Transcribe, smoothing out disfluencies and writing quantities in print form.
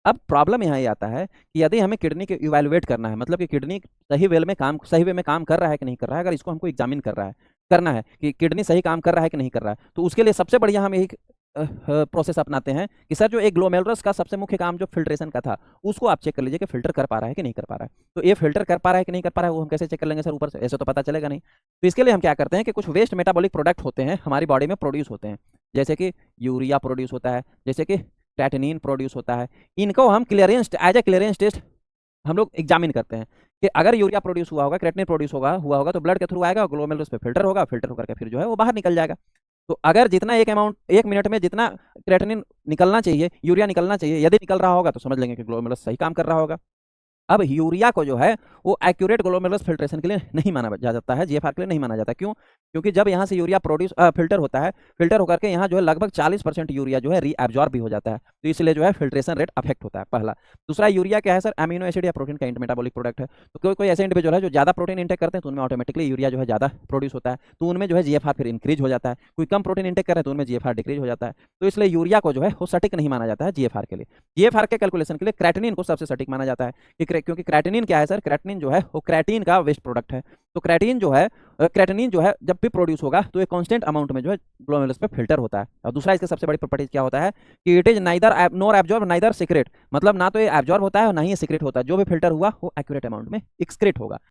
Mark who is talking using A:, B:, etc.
A: अब प्रॉब्लम यहाँ ये आता है कि यदि हमें किडनी को इवैल्यूएट करना है, मतलब कि किडनी सही वे में काम कर रहा है कि नहीं कर रहा है, अगर इसको हमको एग्जामिन करना है कि किडनी सही काम कर रहा है कि नहीं कर रहा है, तो उसके लिए सबसे बढ़िया हम एक प्रोसेस अपनाते हैं कि सर जो एक ग्लोमेरुलस का सबसे मुख्य काम जो फिल्ट्रेशन का था, उसको आप चेक कर लीजिए कि फिल्टर कर पा रहा है कि नहीं कर पा रहा है। तो ये फिल्टर कर पा रहा है कि नहीं कर पा रहा है, वो हम कैसे चेक कर लेंगे सर ऊपर से? ऐसे तो पता चलेगा नहीं। तो इसके लिए हम क्या करते हैं कि कुछ वेस्ट मेटाबॉलिक प्रोडक्ट होते हैं हमारी बॉडी में प्रोड्यूस होते हैं, जैसे कि यूरिया प्रोड्यूस होता है, जैसे कि क्रेटिनिन प्रोड्यूस होता है। इनको हम clearance as a clearance test हम लोग एग्जामिन करते हैं कि अगर यूरिया प्रोड्यूस हुआ होगा, क्रेटिनिन प्रोड्यूस हुआ होगा तो ब्लड के थ्रू आएगा, ग्लोमेरुलस पे फिल्टर होगा, फिल्टर होकर के फिर जो है वो बाहर निकल जाएगा। तो अगर जितना एक मिनट में जितना क्रेटिनिन निकलना चाहिए, यूरिया निकलना चाहिए, यदि निकल रहा होगा तो समझ लेंगे कि ग्लोमेरुलस सही काम कर रहा होगा। अब यूरिया को जो है वो एक्यूरेट ग्लोमेरुलस फिल्ट्रेशन के लिए नहीं माना जाता है, जीएफआर के लिए नहीं माना जाता। क्यों? क्योंकि जब यहाँ से यूरिया फिल्टर होता है, फिल्टर होकर के यहाँ जो है लगभग 40% यूरिया जो है रीअब्जॉर्ब भी हो जाता है, तो इसलिए जो है फिल्ट्रेशन रेट अफेक्ट होता है, पहला। दूसरा, यूरिया क्या है सर? अमीनो एसिड या प्रोटीन का इंटरमेटाबॉलिक प्रोडक्ट है। तो कोई कोई ऐसे इंडिविजुअल है जो ज़्यादा प्रोटीन इंटेक करते हैं तो उनमें ऑटोमेटिकली यूरिया जो है ज़्यादा प्रोड्यूस होता है, तो उनमें जो है जीएफआर फिर इंक्रीज हो जाता है। कोई कम प्रोटीन इंटेक कर रहे हैं तो उनमें जीएफआर डिक्रीज हो जाता है। तो इसलिए यूरिया को जो है वो सटीक नहीं माना जाता है जीएफआर के लिए। जीएफआर के कैलकुलेशन के लिए क्रेटिनिन को सबसे सटीक माना जाता है, क्योंकि क्रेटिनिन क्या है सर? क्रेटिनिन जो है वो क्रेटीन का वेस्ट प्रोडक्ट है। तो क्रेटिनिन जो है जब भी प्रोड्यूस होगा तो एक कांस्टेंट अमाउंट में जो है ग्लोमेरुलस पे फिल्टर होता है। और दूसरा इसका सबसे बड़ी प्रॉपर्टी क्या होता है कि it is neither nor absorb neither secret, मतलब ना तो ये एब्जॉर्ब होता है और ना ही ये सीक्रेट होता है। जो भी फिल्टर हुआ वो एक्यूरेट अमाउंट में एक्सक्रेट होगा।